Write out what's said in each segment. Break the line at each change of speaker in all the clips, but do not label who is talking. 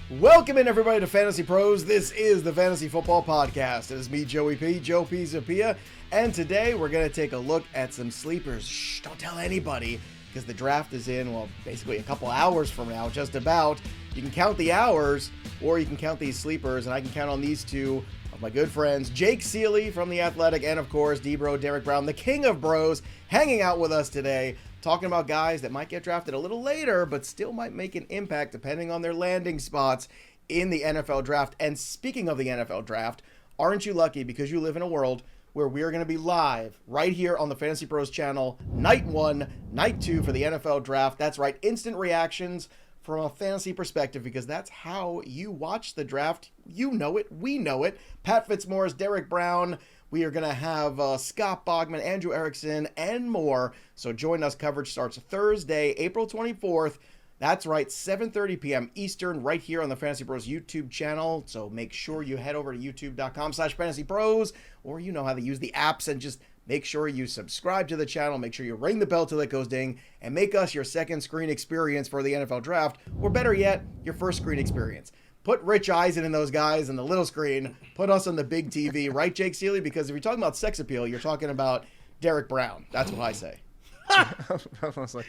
Welcome in, everybody, to Fantasy Pros. This is the Fantasy Football Podcast. It is me, Joe Pisapia, and today we're going to take a look at some sleepers. Shh, don't tell anybody, because the draft is in, well, basically a couple hours from now, just about. You can count the hours, or you can count these sleepers, and I can count on these two of my good friends, Jake Ciely from The Athletic, and of course, D-Bro, Derek Brown, the king of bros, hanging out with us today, talking about guys that might get drafted a little later, but still might make an impact depending on their landing spots in the NFL draft. And speaking of the NFL draft, aren't you lucky because you live in a world where we are going to be live right here on the Fantasy Pros channel, night 1, night 2 for the NFL draft. That's right, instant reactions from a fantasy perspective, because that's how you watch the draft. You know it, we know it. Pat Fitzmaurice, Derek Brown. We are going to have Scott Bogman, Andrew Erickson, and more. So join us. Coverage starts Thursday, April 24th. That's right, 7:30 p.m. Eastern, right here on the Fantasy Pros YouTube channel. So make sure you head over to youtube.com/fantasypros, or you know how to use the apps, and just make sure you subscribe to the channel. Make sure you ring the bell till it goes ding, and make us your second screen experience for the NFL draft, or better yet, your first screen experience. Put Rich Eisen and those guys in the little screen. Put us on the big TV, right, Jake Ciely? Because if you're talking about sex appeal, you're talking about Derek Brown. That's what I say.
I was like,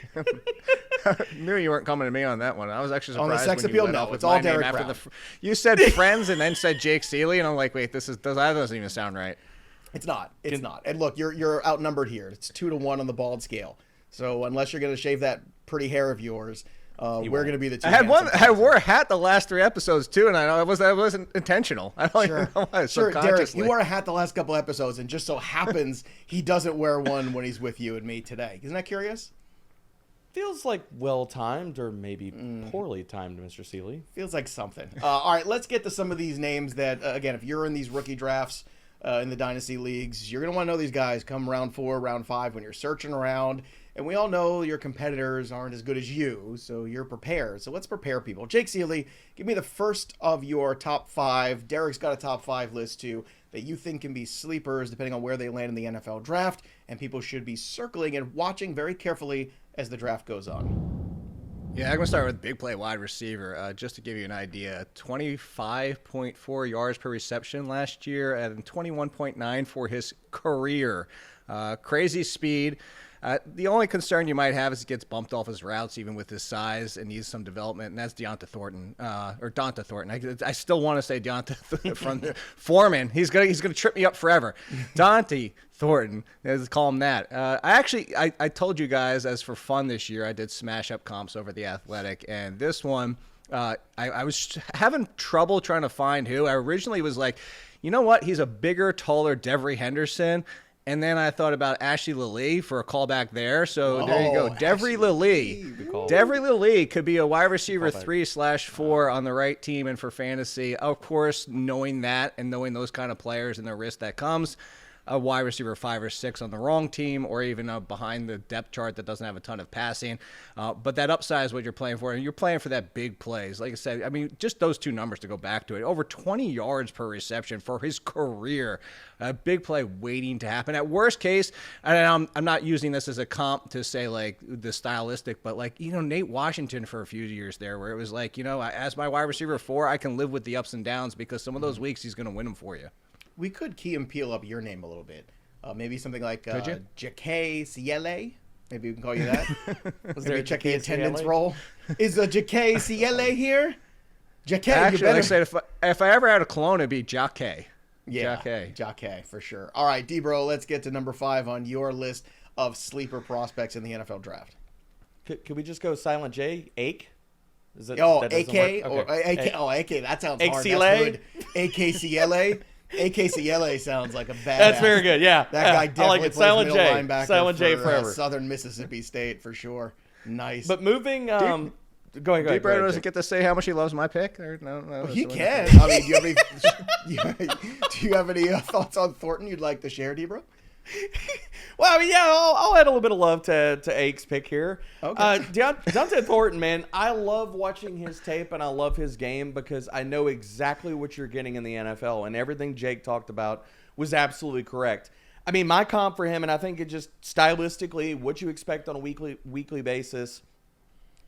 knew you weren't coming to me on that one. I was actually surprised.
On the sex appeal, no, it's all Derek Brown.
You said friends and then said Jake Ciely, and I'm like, wait, that doesn't even sound right.
It's not. It's not. And look, you're outnumbered here. It's 2-1 on the bald scale. So unless you're going to shave that pretty hair of yours, we're going to be the two.
I wore a hat the last 3 episodes too, and I know that wasn't intentional. I don't even know why.
Sure, Derek, you wore a hat the last couple episodes, and just so happens he doesn't wear one when he's with you and me today. Isn't that curious?
Feels like well-timed, or maybe poorly timed, Mr. Ciely.
Feels like something. All right, let's get to some of these names that, again, if you're in these rookie drafts in the Dynasty leagues, you're going to want to know these guys come round 4, round 5 when you're searching around. And we all know your competitors aren't as good as you, so you're prepared. So let's prepare people. Jake Ciely, give me the first of your top 5. Derek's got a top 5 list too that you think can be sleepers depending on where they land in the NFL draft, and people should be circling and watching very carefully as the draft goes on.
Yeah, I'm going to start with big play wide receiver. Just to give you an idea, 25.4 yards per reception last year and 21.9 for his career. Crazy speed. The only concern you might have is he gets bumped off his routes, even with his size, and needs some development, and that's Donta Thornton. I still want to say Donta from Foreman. He's gonna trip me up forever. Donta Thornton, let's call him that. I told you guys, as for fun this year, I did smash up comps over The Athletic, and this one, I was having trouble trying to find who. I originally was like, you know what? He's a bigger, taller Devery Henderson. And then I thought about Ashley Lilly for a callback there. So there you go. Devery Lilly could be a wide receiver 3/4 on the right team and for fantasy. Of course, knowing that and knowing those kind of players and the risk that comes, a wide receiver 5 or 6 on the wrong team, or even behind the depth chart that doesn't have a ton of passing. But that upside is what you're playing for, and you're playing for that big plays. Like I said, I mean, just those two numbers to go back to it. Over 20 yards per reception for his career. A big play waiting to happen. At worst case, and I'm not using this as a comp to say, like, the stylistic, but, like, Nate Washington for a few years there, where it was like, as my wide receiver 4, I can live with the ups and downs because some of those weeks he's going to win them for you.
We could key and peel up your name a little bit. Maybe something like Jake Ciely. Maybe we can call you that. Was there a Jake attendance role? Is Jake Ciely here? Jake,
actually, like I said, if I ever had a clone, it'd be Jake.
Yeah, Jake for sure. All right, D-Bro, let's get to number 5 on your list of sleeper prospects in the NFL draft.
Could we just go Silent J? Ake?
AK? Or AK? Oh, AK, that sounds hard. That's good. AK Ciely. AK Ciely sounds like a badass.
That's very good, yeah.
That guy definitely plays middle linebacker
Silent J
for
forever.
Southern Mississippi State for sure. Nice.
But moving, go ahead.
D-Bro doesn't get to say how much he loves my pick? Or no,
he can. I mean, do you have any thoughts on Thornton you'd like to share, D-Bro?
Well, I mean, yeah, I'll add a little bit of love to Ake's pick here. Okay. Donta Thornton, man, I love watching his tape and I love his game because I know exactly what you're getting in the NFL, and everything Jake talked about was absolutely correct. I mean, my comp for him, and I think it just stylistically what you expect on a weekly basis,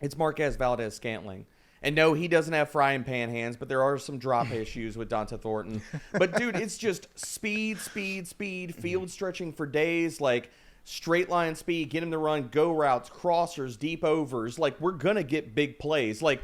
it's Marquez Valdez-Scantling. And no, he doesn't have frying pan hands, but there are some drop issues with Dante Thornton. But, dude, it's just speed, field stretching for days, like straight line speed, get him to run go routes, crossers, deep overs. Like, we're going to get big plays. Like,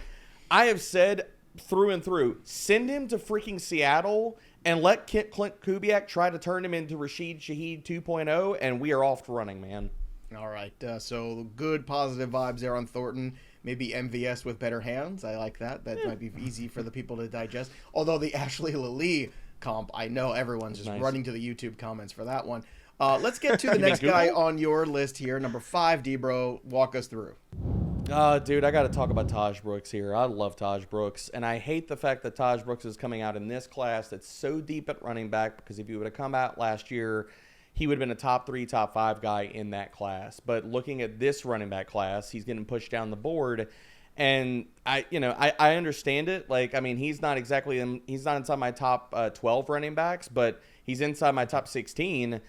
I have said through and through, send him to freaking Seattle and let Clint Kubiak try to turn him into Rashid Shaheed 2.0, and we are off to running, man.
All right, so good positive vibes there on Thornton. Maybe MVS with better hands. I like that. That might be easy for the people to digest. Although the Ashley Lilly comp, I know everyone's just running to the YouTube comments for that one. Let's get to the next guy on your list here. Number 5, D-Bro. Walk us through.
Dude, I got to talk about Tahj Brooks here. I love Tahj Brooks, and I hate the fact that Tahj Brooks is coming out in this class that's so deep at running back, because if he would have come out last year, he would have been a top 3, top 5 guy in that class. But looking at this running back class, he's getting pushed down the board. And I understand it. Like, I mean, he's not inside my top 12 running backs, but he's inside my top 16.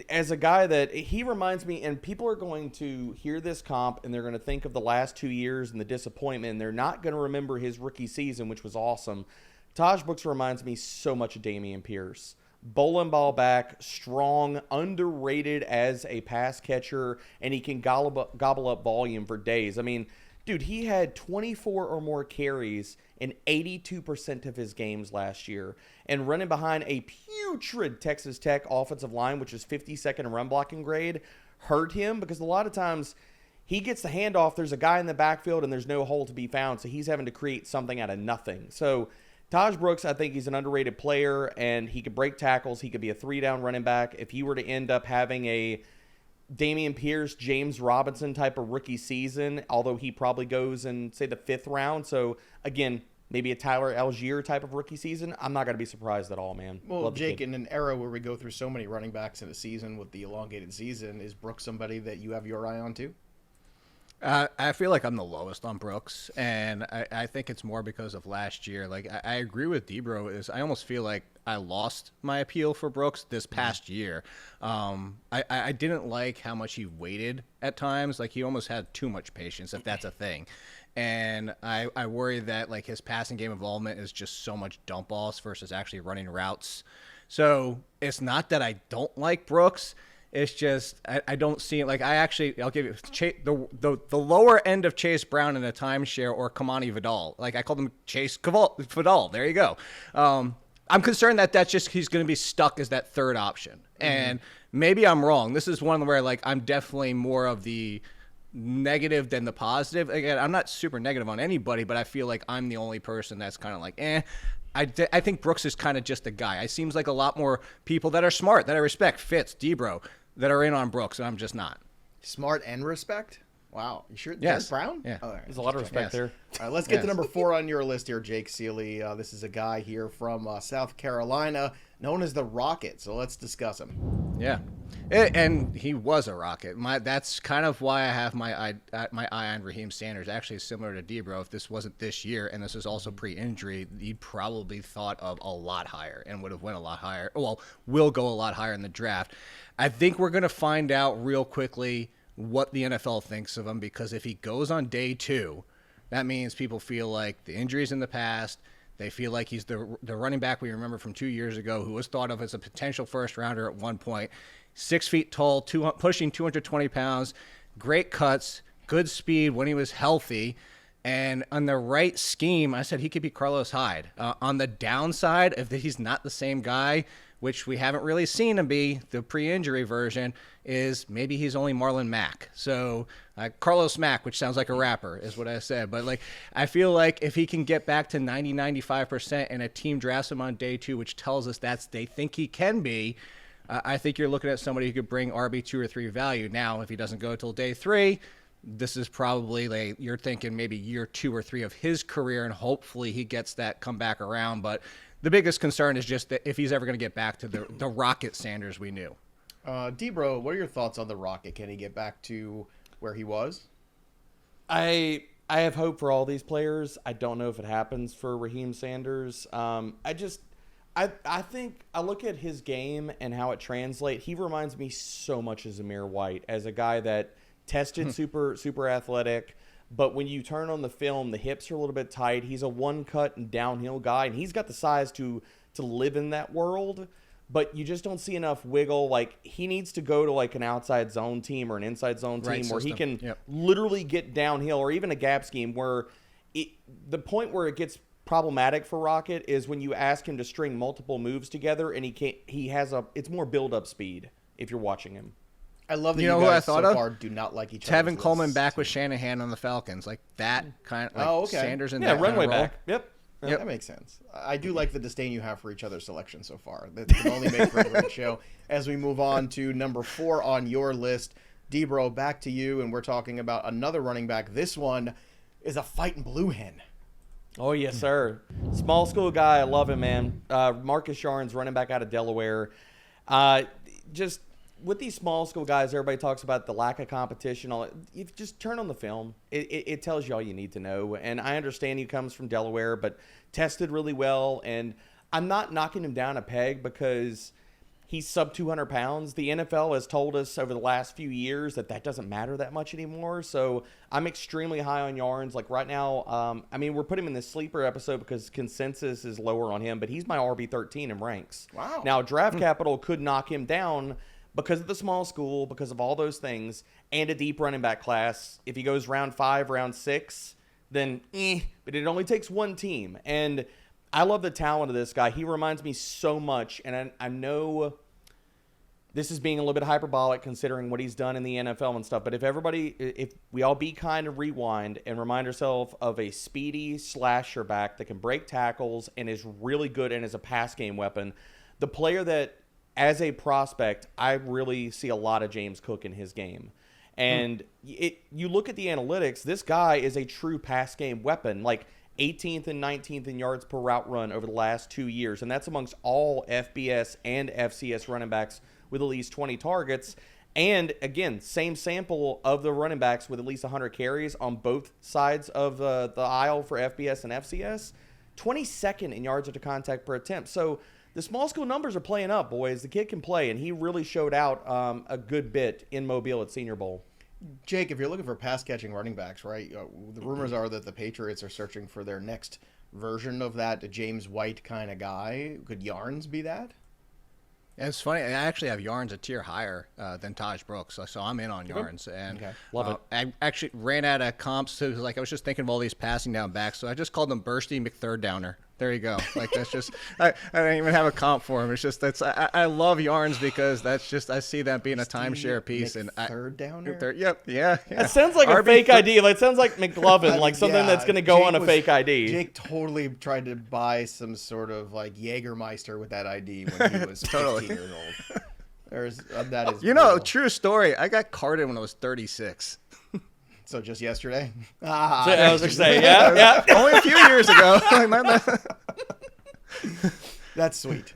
As a guy that he reminds me, and people are going to hear this comp and they're going to think of the last 2 years and the disappointment, and they're not going to remember his rookie season, which was awesome. Tahj Brooks reminds me so much of Dameon Pierce. Bowling ball back, strong, underrated as a pass catcher, and he can gobble up volume for days. I mean, dude, he had 24 or more carries in 82% of his games last year, and running behind a putrid Texas Tech offensive line, which is 52nd in run blocking grade, hurt him, because a lot of times he gets the handoff, there's a guy in the backfield, and there's no hole to be found, so he's having to create something out of nothing. So Tahj Brooks, I think he's an underrated player, and he could break tackles. He could be a 3-down running back. If he were to end up having a Dameon Pierce, James Robinson type of rookie season, although he probably goes in, say, the 5th round. So, again, maybe a Tyler Algier type of rookie season, I'm not going to be surprised at all, man.
Well, Jake, in an era where we go through so many running backs in a season with the elongated season, is Brooks somebody that you have your eye on too?
I feel like I'm the lowest on Brooks, and I think it's more because of last year. Like, I agree with D-Bro. I almost feel like I lost my appeal for Brooks this past year. I didn't like how much he waited at times. Like, he almost had too much patience, if that's a thing. And I worry that, like, his passing game involvement is just so much dump offs versus actually running routes. So it's not that I don't like Brooks. It's just I don't see it. Like, I'll give you the lower end of Chase Brown in a timeshare, or Kamani Vidal. Like, I called him Chase Vidal. There you go. I'm concerned that that's just he's going to be stuck as that third option. And maybe I'm wrong. This is one where, like, I'm definitely more of the negative than the positive. Again, I'm not super negative on anybody, but I feel like I'm the only person that's kind of like, I think Brooks is kind of just a guy. It seems like a lot more people that are smart, that I respect, Fitz, D-Bro, that are in on Brooks, and I'm just not.
Smart and respect? Wow. You sure?
Yes.
Brown?
Yeah.
Oh, all right.
There's a lot of respect there.
All right, let's get to number 4 on your list here, Jake Ciely. This is a guy here from South Carolina known as the Rocket, so let's discuss him.
Yeah. And he was a Rocket. That's kind of why I have my eye on Raheim Sanders. Actually, similar to D-Bro, if this wasn't this year and this was also pre-injury, he'd probably thought of a lot higher and would have went a lot higher. Well, will go a lot higher in the draft. I think we're going to find out real quickly what the NFL thinks of him, because if he goes on day 2, that means people feel like the injuries in the past, they feel like he's the running back we remember from 2 years ago, who was thought of as a potential first rounder at one point. 6 feet tall, pushing 220 pounds, great cuts, good speed when he was healthy. And on the right scheme, I said he could be Carlos Hyde. On the downside, if he's not the same guy, which we haven't really seen him be, the pre-injury version, is maybe he's only Marlon Mack. So Carlos Mack, which sounds like a rapper, is what I said. But, like, I feel like if he can get back to 90-95% and a team drafts him on day 2, which tells us they think he can be, I think you're looking at somebody who could bring RB 2 or 3 value. Now, if he doesn't go till day 3, this is probably, like, you're thinking maybe year 2 or 3 of his career, and hopefully he gets that come back around. But the biggest concern is just that if he's ever going to get back to the Rocket Sanders we knew.
D-Bro, what are your thoughts on the Rocket? Can he get back to where he was?
I have hope for all these players. I don't know if it happens for Raheim Sanders. I think I look at his game and how it translates. He reminds me so much of Zamir White, as a guy that tested super athletic, But when you turn on the film, the hips are a little bit tight. He's a one-cut and downhill guy, and he's got the size to live in that world. But you just don't see enough wiggle. Like, he needs to go to, like, an outside zone team or an inside zone team where he can literally get downhill, or even a gap scheme where the point where it gets problematic for Rocket is when you ask him to string multiple moves together, and it's more build-up speed if you're watching him.
I love that
you know
guys
who I thought
so
of?
far do not like each other.
Tevin Coleman back with Shanahan on the Falcons. Like that kind of like Sanders and that
runway
kind of
back. Yep.
That makes sense. I do like the disdain you have for each other's selection so far. That can only make for a great show. As we move on to number 4 on your list, D-Bro, back to you, and we're talking about another running back. This one is a fighting blue hen.
Oh, yes, sir. Small school guy. I love him, man. Marcus Yarns, running back out of Delaware. Just with these small school guys, everybody talks about the lack of competition. You just turn on the film. It tells you all you need to know. And I understand he comes from Delaware, but tested really well. And I'm not knocking him down a peg because he's sub 200 pounds. The NFL has told us over the last few years that doesn't matter that much anymore. So I'm extremely high on Yarns. Like right now, we're putting him in this sleeper episode because consensus is lower on him, but he's my RB13 in ranks.
Wow.
Now, draft capital could knock him down because of the small school, because of all those things, and a deep running back class. If he goes round 5, round 6, then but it only takes one team. And I love the talent of this guy. He reminds me so much, and I know this is being a little bit hyperbolic considering what he's done in the NFL and stuff, but if we all be kind and rewind and remind ourselves of a speedy slasher back that can break tackles and is really good and is a pass game weapon, the player that, as a prospect, I really see a lot of James Cook in his game. And you look at the analytics, this guy is a true pass game weapon, like 18th and 19th in yards per route run over the last 2 years. And that's amongst all FBS and FCS running backs with at least 20 targets. And, again, same sample of the running backs with at least 100 carries on both sides of the aisle for FBS and FCS. 22nd in yards after contact per attempt. So the small school numbers are playing up, boys. The kid can play, and he really showed out a good bit in Mobile at Senior Bowl.
Jake, if you're looking for pass-catching running backs, right, the rumors are that the Patriots are searching for their next version of that James White kind of guy. Could Yarns be that?
And it's funny. I actually have Yarns a tier higher than Tahj Brooks, so I'm in on Yarns. And
love it.
I actually ran out of comps too. Like I was just thinking of all these passing down backs, so I just called him Bursty McThird Downer. There you go. Like that's just I don't even have a comp for him. It's just I love Yarns because that's just I see that being a timeshare piece. And
third downer.
Yeah.
That sounds like a fake ID. Like, it sounds like McLovin, like something that's going to go on a fake ID.
Jake totally tried to buy some sort of like Jägermeister with that ID when he was 15 years old. That is brutal.
True story. I got carded when I was 36.
So just yesterday?
I was going to say, yeah.
Only a few years ago.
That's sweet.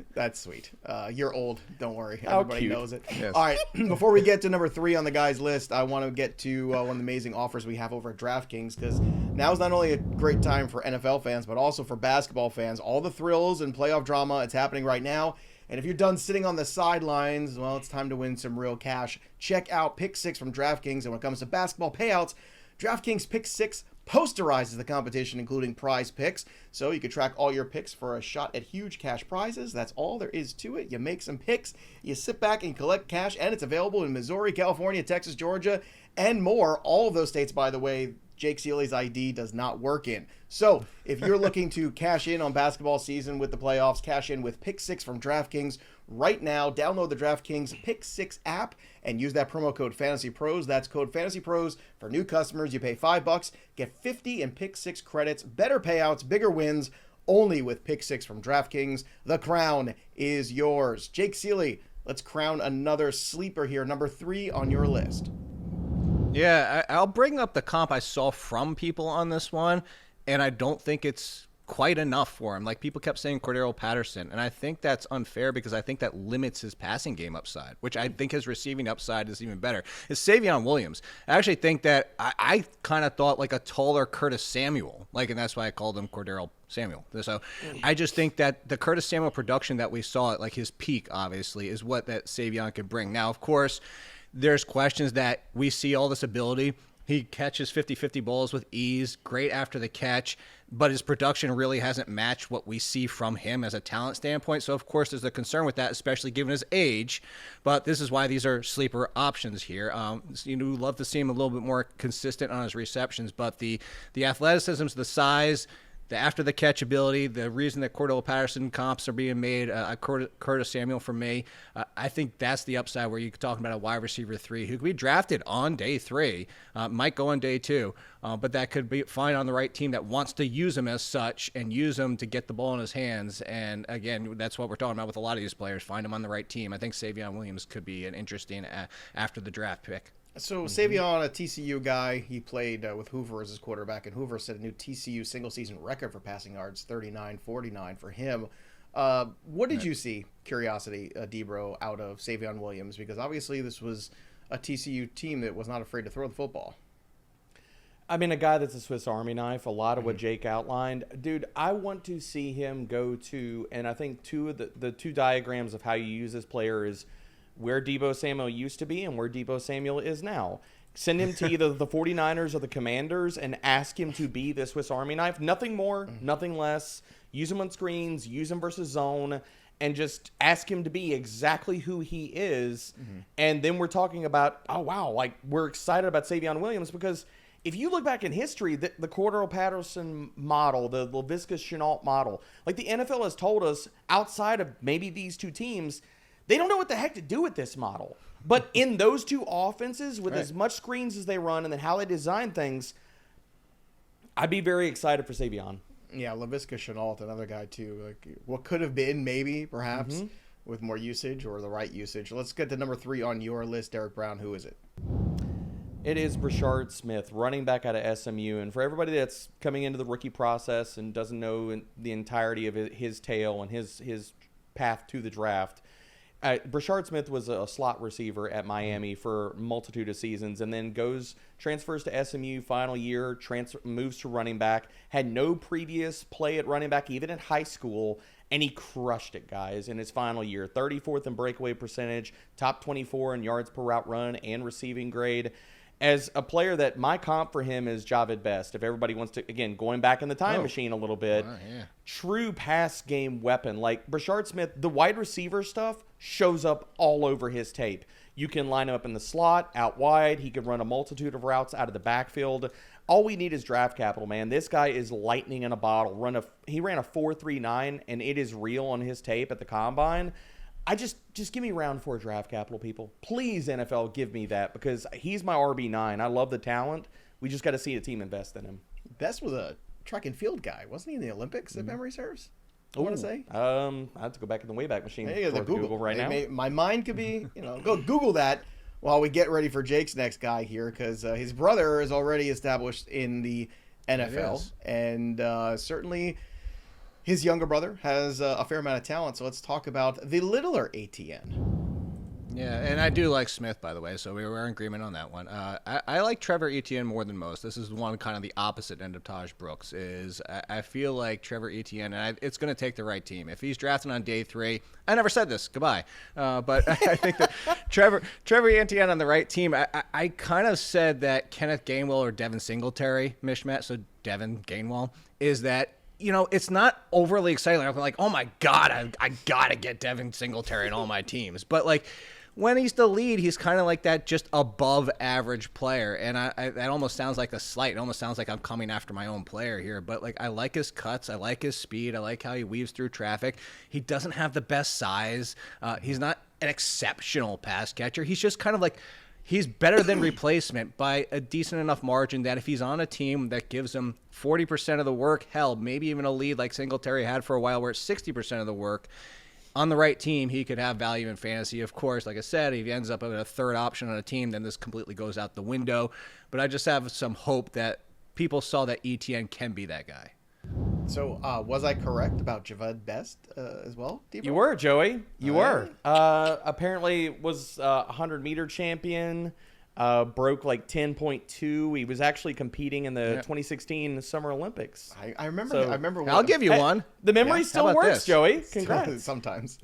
You're old. Don't worry.
How
Everybody
cute.
knows it.
Yes.
All right. Before we get to number 3 on the guys' list, I want to get to one of the amazing offers we have over at DraftKings, because now is not only a great time for NFL fans, but also for basketball fans. All the thrills and playoff drama, it's happening right now. And if you're done sitting on the sidelines, well, it's time to win some real cash. Check out Pick 6 from DraftKings. And when it comes to basketball payouts, DraftKings Pick 6 posterizes the competition, including prize picks. So you can track all your picks for a shot at huge cash prizes. That's all there is to it. You make some picks, you sit back and collect cash, and it's available in Missouri, California, Texas, Georgia, and more. All of those states, by the way, Jake Ciely's ID does not work in. So if you're looking to cash in on basketball season with the playoffs, cash in with Pick 6 from DraftKings right now. Download the DraftKings Pick 6 app and use that promo code FantasyPros. That's code FantasyPros for new customers. You pay $5, get 50 in Pick 6 credits. Better payouts, bigger wins, only with Pick 6 from DraftKings. The crown is yours. Jake Ciely, let's crown another sleeper here. Number 3 on your list.
Yeah, I'll bring up the comp I saw from people on this one, and I don't think it's quite enough for him. Like, people kept saying Cordero Patterson, and I think that's unfair because I think that limits his passing game upside, which I think his receiving upside is even better. It's Savion Williams. I actually think that I kind of thought like a taller Curtis Samuel, and that's why I called him Cordero Samuel. So I just think that the Curtis Samuel production that we saw at like his peak, obviously, is what that Savion can bring. Now, of course, there's questions that we see all this ability. He catches 50-50 balls with ease, great after the catch, but his production really hasn't matched what we see from him as a talent standpoint. So, of course, there's a concern with that, especially given his age. But this is why these are sleeper options here. We'd love to see him a little bit more consistent on his receptions, but the athleticism, the size, the after the catch ability, the reason that Cordell Patterson comps are being made, Curtis Samuel for me, I think that's the upside where you're talking about a wide receiver 3 who could be drafted on day 3, might go on day 2, but that could be fine on the right team that wants to use him as such and use him to get the ball in his hands. And again, that's what we're talking about with a lot of these players. Find him on the right team. I think Savion Williams could be an interesting after the draft pick.
So Savion, a TCU guy, he played with Hoover as his quarterback, and Hoover set a new TCU single-season record for passing yards, 39-49 for him. What did you see, curiosity, Debro, out of Savion Williams? Because obviously this was a TCU team that was not afraid to throw the football.
I mean, a guy that's a Swiss Army knife, a lot of what Jake outlined. Dude, I want to see him go to, and I think the two diagrams of how you use this player is where Deebo Samuel used to be and where Deebo Samuel is now. Send him to either the 49ers or the Commanders and ask him to be the Swiss Army knife. Nothing more, nothing less. Use him on screens, use him versus zone, and just ask him to be exactly who he is. And then we're talking about, oh, wow, like we're excited about Savion Williams because if you look back in history, the Cordell Patterson model, the Laviska Shenault model, like the NFL has told us outside of maybe these two teams, they don't know what the heck to do with this model. But in those two offenses, with as much screens as they run and then how they design things, I'd be very excited for Savion.
Yeah, Laviska Shenault, another guy too. Like what could have been, maybe, perhaps, with more usage or the right usage. Let's get to number 3 on your list, Derek Brown. Who is it?
It is Brashard Smith, running back out of SMU. And for everybody that's coming into the rookie process and doesn't know the entirety of his tale and his path to the draft, Brashard Smith was a slot receiver at Miami for a multitude of seasons and then transfers to SMU final year, moves to running back, had no previous play at running back, even in high school, and he crushed it, guys, in his final year. 34th in breakaway percentage, top 24 in yards per route run and receiving grade. As a player that my comp for him is Javid Best. If everybody wants to, again, going back in the time machine a little bit, true pass game weapon. Like Brashard Smith, the wide receiver stuff shows up all over his tape. You can line him up in the slot, out wide. He can run a multitude of routes out of the backfield. All we need is draft capital, man. This guy is lightning in a bottle. He ran a 4.39, and it is real on his tape at the combine. I just give me round 4 draft capital, people. Please, NFL, give me that because he's my RB9. I love the talent. We just got to see a team invest in him.
Best was a track and field guy, wasn't he, in the Olympics, if memory serves? I want to say.
I have to go back in the Wayback Machine.
Hey, the Google
right now.
My mind could be, go Google that while we get ready for Jake's next guy here because his brother is already established in the NFL and certainly his younger brother has a fair amount of talent, so let's talk about the littler Etienne.
Yeah, and I do like Smith, by the way, so we were in agreement on that one. I like Trevor Etienne more than most. This is one kind of the opposite end of Tahj Brooks. I feel like Trevor Etienne, and it's going to take the right team. If he's drafted on day 3, I never said this, goodbye. But I think that Trevor Etienne on the right team, I kind of said that Kenneth Gainwell or Devin Singletary mishmash, so Devin Gainwell, is that it's not overly exciting. I'm like, oh my God, I gotta get Devin Singletary in all my teams. But like when he's the lead, he's kind of like that just above average player. And that almost sounds like a slight. It almost sounds like I'm coming after my own player here. But like I like his cuts. I like his speed. I like how he weaves through traffic. He doesn't have the best size. He's not an exceptional pass catcher. He's just kind of like, he's better than replacement by a decent enough margin that if he's on a team that gives him 40% of the work, hell, maybe even a lead like Singletary had for a while where it's 60% of the work, on the right team, he could have value in fantasy. Of course, like I said, if he ends up with a third option on a team, then this completely goes out the window. But I just have some hope that people saw that Etienne can be that guy.
So was I correct about Javid Best as well, Debo?
You were, Joey. You were. Apparently was a 100-meter champion. Broke like 10.2. He was actually competing in the 2016 Summer Olympics.
I remember.
So,
I remember.
I'll give you one.
The memory still works, this? Joey. Congrats.
Sometimes.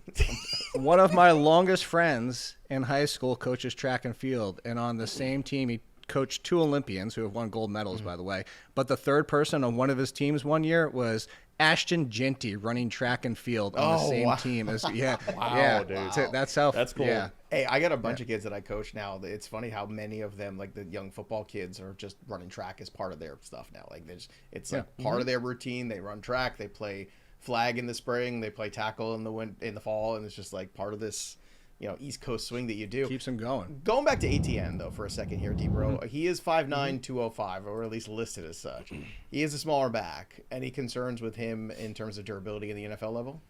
One of my longest friends in high school coaches track and field, and on the same team he coached 2 Olympians who have won gold medals, by the way. But the third person on one of his teams one year was Ashton Genty, running track and field on the same team as
Wow, dude.
So that's how.
That's cool.
Yeah.
Hey, I got a bunch of kids that I coach now. It's funny how many of them, like the young football kids, are just running track as part of their stuff now. Like it's like part of their routine. They run track. They play flag in the spring. They play tackle in the fall, and it's just like part of this, East Coast swing that you do.
Keeps them going.
Going back to Etienne, though, for a second here, D-Bro. He is 5'9", 205, or at least listed as such. He is a smaller back. Any concerns with him in terms of durability in the NFL level?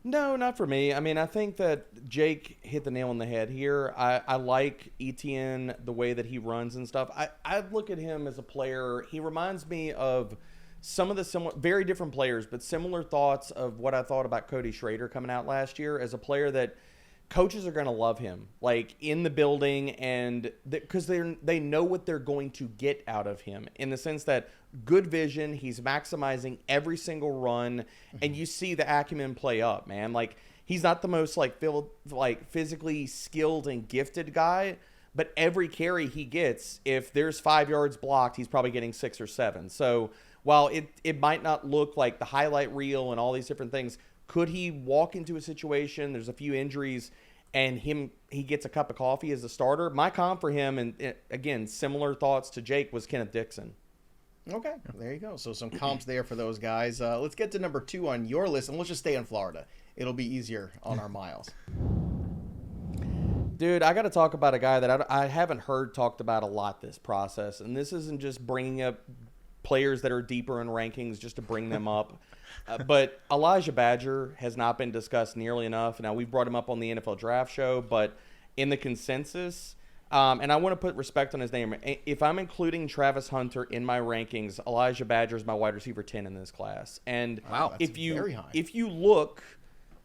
No, not for me. I mean, I think that Jake hit the nail on the head here. I like Etienne, the way that he runs and stuff. I look at him as a player. He reminds me of some of the very different players, but similar thoughts of what I thought about Cody Schrader coming out last year as a player that coaches are going to love him, like in the building, and because they know what they're going to get out of him in the sense that good vision, he's maximizing every single run, and you see the acumen play up, man. Like he's not the most physically skilled and gifted guy, but every carry he gets, if there's 5 yards blocked, he's probably getting 6 or 7. So while it might not look like the highlight reel and all these different things, could he walk into a situation, there's a few injuries, and he gets a cup of coffee as a starter? My comp for him, and again, similar thoughts to Jake, was Kenneth Dixon.
Okay, there you go. So some comps there for those guys. Let's get to number 2 on your list, and let's just stay in Florida. It'll be easier on our miles.
Dude, I got to talk about a guy that I haven't heard talked about a lot this process, and this isn't just bringing up players that are deeper in rankings just to bring them up. But Elijhah Badger has not been discussed nearly enough. Now, we've brought him up on the NFL Draft Show, but in the consensus, and I want to put respect on his name. If I'm including Travis Hunter in my rankings, Elijhah Badger is my wide receiver 10 in this class. And
wow, that's very high.
If you look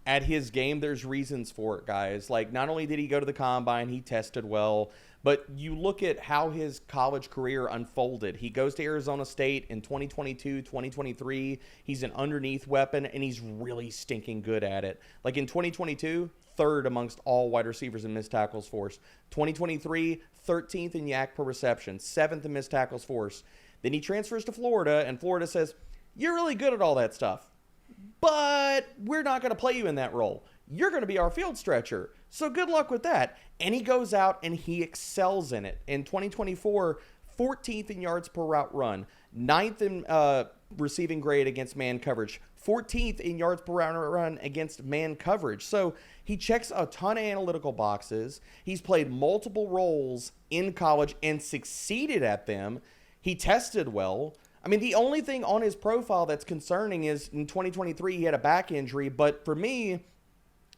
at his game, there's reasons for it, guys. Like, not only did he go to the combine, he tested well, but you look at how his college career unfolded. He goes to Arizona State in 2022, 2023. He's an underneath weapon, and he's really stinking good at it. Like in 2022, 3rd amongst all wide receivers in missed tackles force. 2023, 13th in yak per reception, 7th in missed tackles force. Then he transfers to Florida, and Florida says, "You're really good at all that stuff, but we're not going to play you in that role. You're going to be our field stretcher. So good luck with that." And he goes out and he excels in it. In 2024, 14th in yards per route run, 9th in receiving grade against man coverage, 14th in yards per route run against man coverage. So he checks a ton of analytical boxes. He's played multiple roles in college and succeeded at them. He tested well. I mean, the only thing on his profile that's concerning is in 2023 he had a back injury. But for me,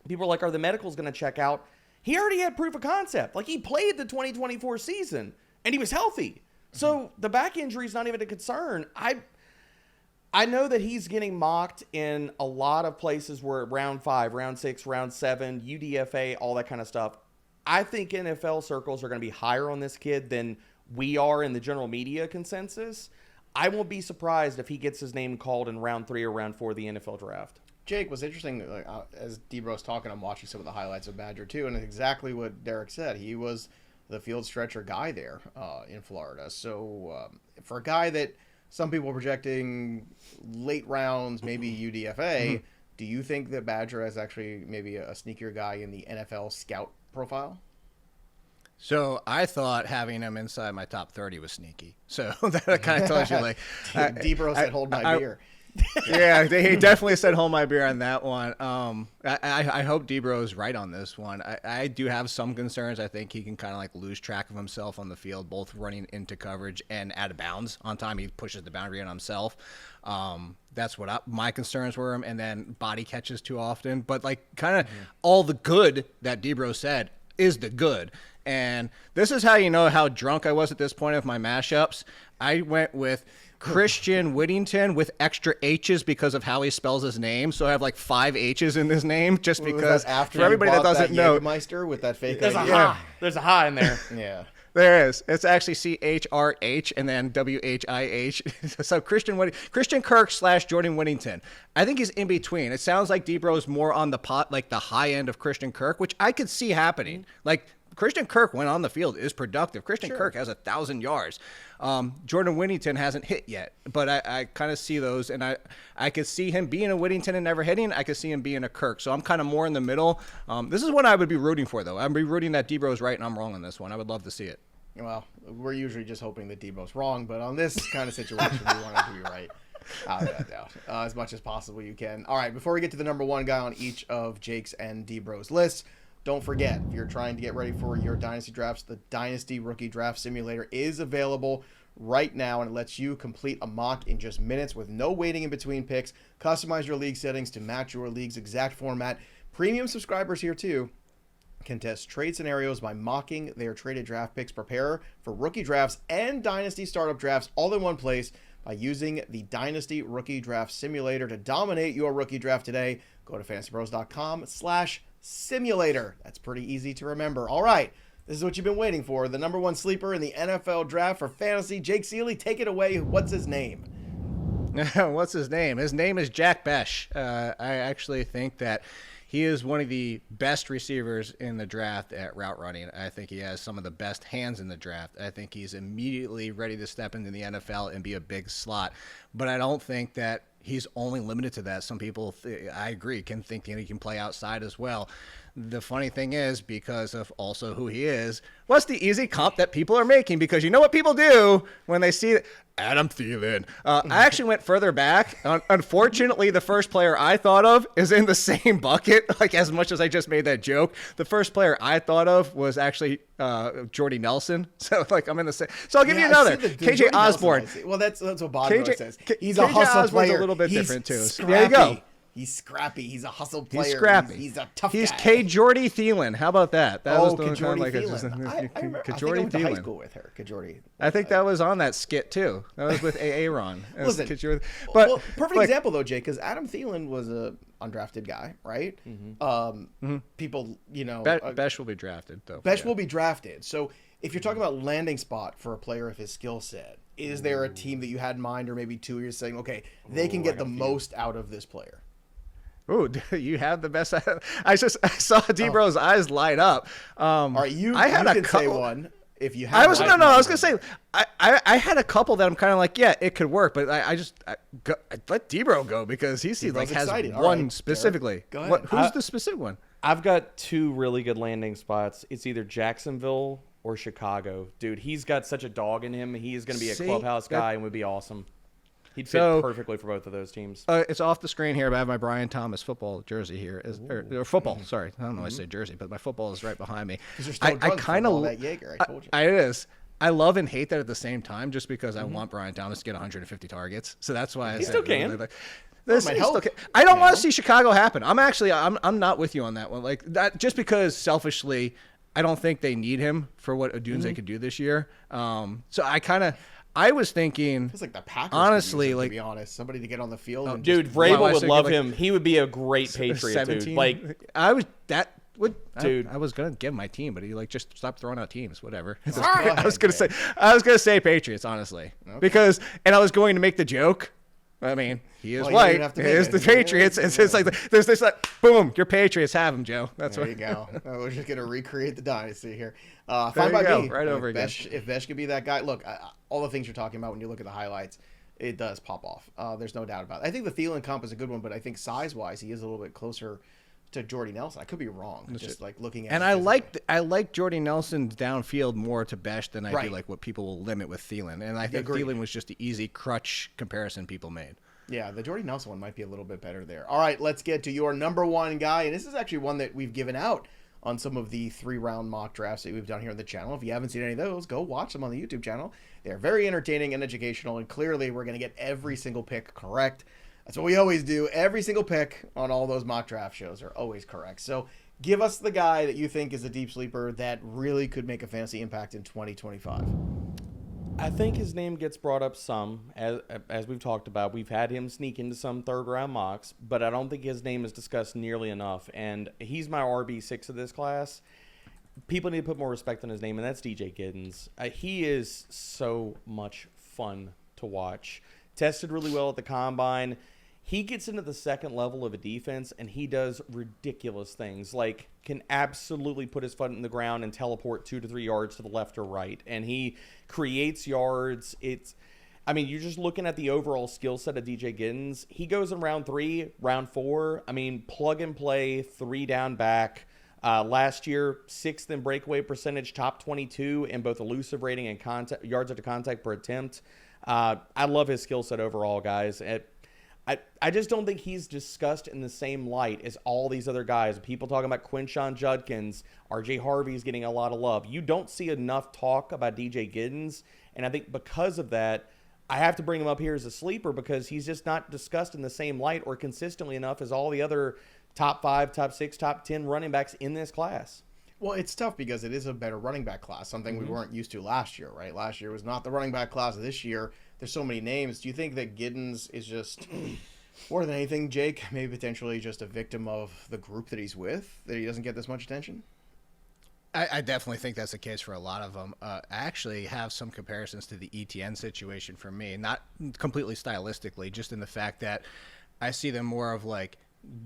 people are like, are the medicals going to check out? He already had proof of concept. Like, he played the 2024 season, and he was healthy. So the back injury is not even a concern. I know that he's getting mocked in a lot of places where round 5, round 6, round 7, UDFA, all that kind of stuff. I think NFL circles are going to be higher on this kid than we are in the general media consensus. I won't be surprised if he gets his name called in round 3 or round 4 of the NFL draft.
Jake, was interesting, as D-Bro's talking, I'm watching some of the highlights of Badger too, and it's exactly what Derek said. He was the field stretcher guy there in Florida. So for a guy that some people are projecting late rounds, maybe UDFA, do you think that Badger has actually maybe a sneakier guy in the NFL scout profile?
So I thought having him inside my top 30 was sneaky. So that kind of tells you, like,
D-Bro said, "Hold my beer."
Yeah, he definitely said hold my beer on that one. I hope D-Bro is right on this one. I do have some concerns. I think he can kind of like lose track of himself on the field, both running into coverage and out of bounds on time. He pushes the boundary on himself. That's what my concerns were, and then body catches too often. But like kind of all the good that D-Bro said is the good. And this is how you know how drunk I was at this point of my mashups. I went with Christian Whittington with extra H's because of how he spells his name. So I have like 5 H's in his name just because
after
for everybody that doesn't know.
Jägermeister with that fake
There's a
ID?
ha. There's a ha in there.
Yeah.
There is. It's actually CHRH and then WHIH. So Christian Kirk / Jordan Whittington. I think he's in between. It sounds like D-Bro is more on the pot, like the high end of Christian Kirk, which I could see happening. Like Christian Kirk, when on the field, is productive. Christian Kirk has 1,000 yards. Jordan Whittington hasn't hit yet, but I kind of see those, and I could see him being a Whittington and never hitting. I could see him being a Kirk, so I'm kind of more in the middle. This is one I would be rooting for, though. I'd be rooting that Debro's right and I'm wrong on this one. I would love to see it.
Well, we're usually just hoping that Debo's wrong, but on this kind of situation, we want him to be right. Without doubt. As much as possible you can. All right, before we get to the number one guy on each of Jake's and Debro's lists, don't forget, if you're trying to get ready for your Dynasty drafts, the Dynasty Rookie Draft Simulator is available right now, and it lets you complete a mock in just minutes with no waiting in between picks. Customize your league settings to match your league's exact format. Premium subscribers here, too, can test trade scenarios by mocking their traded draft picks. Prepare for rookie drafts and Dynasty startup drafts all in one place by using the Dynasty Rookie Draft Simulator to dominate your rookie draft today. Go to fantasypros.com/simulator. That's pretty easy to remember. All right, this is what you've been waiting for. The number one sleeper in the NFL draft for fantasy, Jake Ciely. Take it away. What's his name?
What's his name? His name is Jack Bech. I actually think that he is one of the best receivers in the draft at route running. I think he has some of the best hands in the draft. I think he's immediately ready to step into the NFL and be a big slot. But I don't think that he's only limited to that. Some people, I agree, can think that he can play outside as well. The funny thing is, because of also who he is, what's the easy comp that people are making? Because you know what people do when they see Adam Thielen. I actually went further back. Unfortunately, the first player I thought of is in the same bucket. Like, as much as I just made that joke, the first player I thought of was actually Jordy Nelson. So, like, I'm in the same. So I'll give you another. KJ Osborne.
Well, that's what Bodro says. He's a
KJ
hustle
Osborne's
player.
a little bit
He's
different too.
Scrappy.
There you go.
He's scrappy. He's a hustle player.
He's scrappy.
He's a tough
He's
guy.
K-Jordy Thielen. How about that? That was the kind of like
Thielen. I remember. I think I went to high school with her. K-Jordy.
I think that was on that skit too. That was with Aaron.
Listen,
but
well, perfect example though, Jake, because Adam Thielen was a undrafted guy, right? People, you know,
Bech will be drafted though.
Bech will be drafted. So if you're talking about landing spot for a player of his skill set, is there a team that you had in mind, or maybe two, you're saying, okay, they can get the most out of this player?
Oh, you have the best. I saw Debro's eyes light up.
All right, you can say one if you have.
I was gonna say I had a couple that I'm kind of like, yeah, it could work, but I let Debro go because has
excited.
one
right,
specifically.
Go ahead.
Who's the specific one?
I've got two really good landing spots. It's either Jacksonville or Chicago. Dude, he's got such a dog in him. He is going to be a clubhouse guy and would be awesome. He'd fit perfectly for both of those teams.
It's off the screen here, but I have my Brian Thomas football jersey here. Or football, sorry. I don't know why I say jersey, but my football is right behind me. I kind of
that Jaeger, I told you.
It is. I love and hate that at the same time just because I want Brian Thomas to get 150 targets. So that's why I
still can.
I don't want to see Chicago happen. I'm not with you on that one. Like that, just because selfishly, I don't think they need him for what Odunze could do this year. So I was thinking,
feels like the Packers
honestly,
him,
like,
to be honest, somebody to get on the field. And
dude, Vrabel would love him. He would be a great Patriot,
17?
dude. Like,
I was gonna give him my team, but he just stopped throwing out teams. Whatever. I was gonna say Patriots, honestly, because I was going to make the joke. I mean, he is white. It's the Patriots. It's like there's this like boom, your Patriots have him, Joe. That's
there
what.
You go. We're just gonna recreate the dynasty here.
Fine
by me.
Right over again.
If Bech could be that guy, look, all the things you're talking about when you look at the highlights, it does pop off. There's no doubt about it. I think the Thielen comp is a good one, but I think size-wise, he is a little bit closer to Jordy Nelson. I could be wrong. Just like looking at.
And I like Jordy Nelson's downfield more to Bech than I do like what people will limit with Thielen. And I think Thielen was just the easy crutch comparison people made.
Yeah, the Jordy Nelson one might be a little bit better there. All right, let's get to your number one guy. And this is actually one that we've given out on some of the 3-round mock drafts that we've done here on the channel. If you haven't seen any of those, go watch them on the YouTube channel. They're very entertaining and educational, and clearly we're going to get every single pick correct. That's what we always do. Every single pick on all those mock draft shows are always correct. So give us the guy that you think is a deep sleeper that really could make a fantasy impact in 2025.
I think his name gets brought up some, as we've talked about. We've had him sneak into some third-round mocks, but I don't think his name is discussed nearly enough, and he's my RB6 of this class. People need to put more respect on his name, and that's DJ Giddens. He is so much fun to watch. Tested really well at the Combine. he gets into the second level of a defense and he does ridiculous things, like can absolutely put his foot in the ground and teleport 2 to 3 yards to the left or right. And he creates yards. You're just looking at the overall skill set of DJ Giddens. He goes in round 3, round 4. Plug and play, 3 down back. Last year, 6th in breakaway percentage, top 22 in both elusive rating and yards after contact per attempt. I love his skill set overall, guys. I just don't think he's discussed in the same light as all these other guys. People talking about Quinshon Judkins, RJ Harvey's getting a lot of love. You don't see enough talk about DJ Giddens, and I think because of that, I have to bring him up here as a sleeper because he's just not discussed in the same light or consistently enough as all the other top 5, top 6, top 10 running backs in this class.
Well, it's tough because it is a better running back class, something we weren't used to last year, right? Last year was not the running back class of this year. There's so many names. Do you think that Giddens is just, more than anything, Jake, maybe potentially just a victim of the group that he's with, that he doesn't get this much attention?
I definitely think that's the case for a lot of them. I actually have some comparisons to the Etienne situation for me, not completely stylistically, just in the fact that I see them more of like,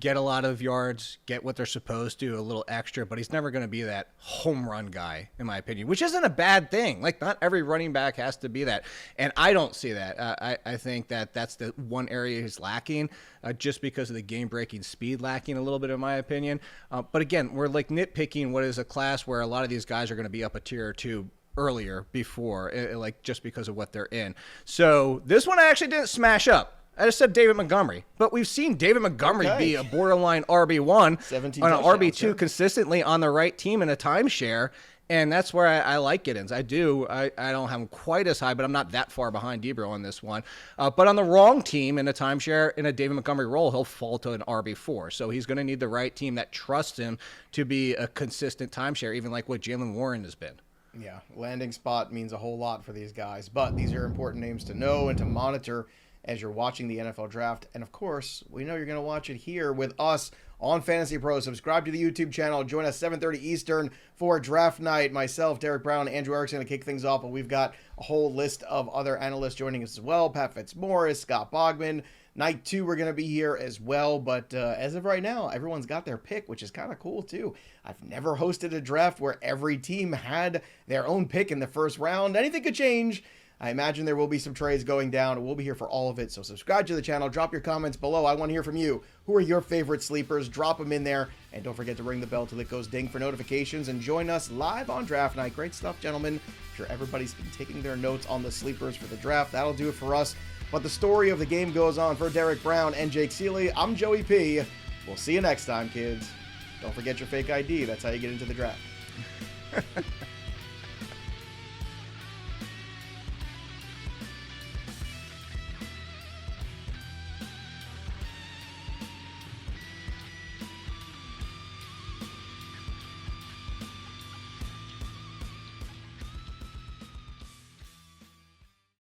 get a lot of yards, get what they're supposed to, a little extra, but he's never going to be that home run guy, in my opinion, which isn't a bad thing. Like, not every running back has to be that. And I don't see that. I think that that's the one area he's lacking, just because of the game-breaking speed lacking a little bit, in my opinion. But again, we're like nitpicking what is a class where a lot of these guys are going to be up a tier or two earlier before, like just because of what they're in. So this one I actually didn't smash up. I just said David Montgomery, but we've seen David Montgomery be a borderline RB1 on an RB2 consistently on the right team in a timeshare, and that's where I like Giddens. I do. I don't have him quite as high, but I'm not that far behind Debro on this one. But on the wrong team in a timeshare, in a David Montgomery role, he'll fall to an RB4. So he's going to need the right team that trusts him to be a consistent timeshare, even like what Jaylen Warren has been.
Yeah, landing spot means a whole lot for these guys, but these are important names to know and to monitor as you're watching the NFL draft. And of course, we know you're going to watch it here with us on Fantasy Pros. Subscribe to the YouTube channel. Join us 7:30 Eastern for draft night. Myself, Derek Brown, Andrew Erickson going to kick things off, but we've got a whole list of other analysts joining us as well. Pat Fitzmaurice, Scott Bogman. Night 2, we're going to be here as well. But as of right now, everyone's got their pick, which is kind of cool too. I've never hosted a draft where every team had their own pick in the first round. Anything could change. I imagine there will be some trades going down. We'll be here for all of it. So subscribe to the channel. Drop your comments below. I want to hear from you. Who are your favorite sleepers? Drop them in there. And don't forget to ring the bell till it goes ding for notifications. And join us live on draft night. Great stuff, gentlemen. I'm sure everybody's been taking their notes on the sleepers for the draft. That'll do it for us. But the story of the game goes on. For Derek Brown and Jake Ciely, I'm Joey P. We'll see you next time, kids. Don't forget your fake ID. That's how you get into the draft.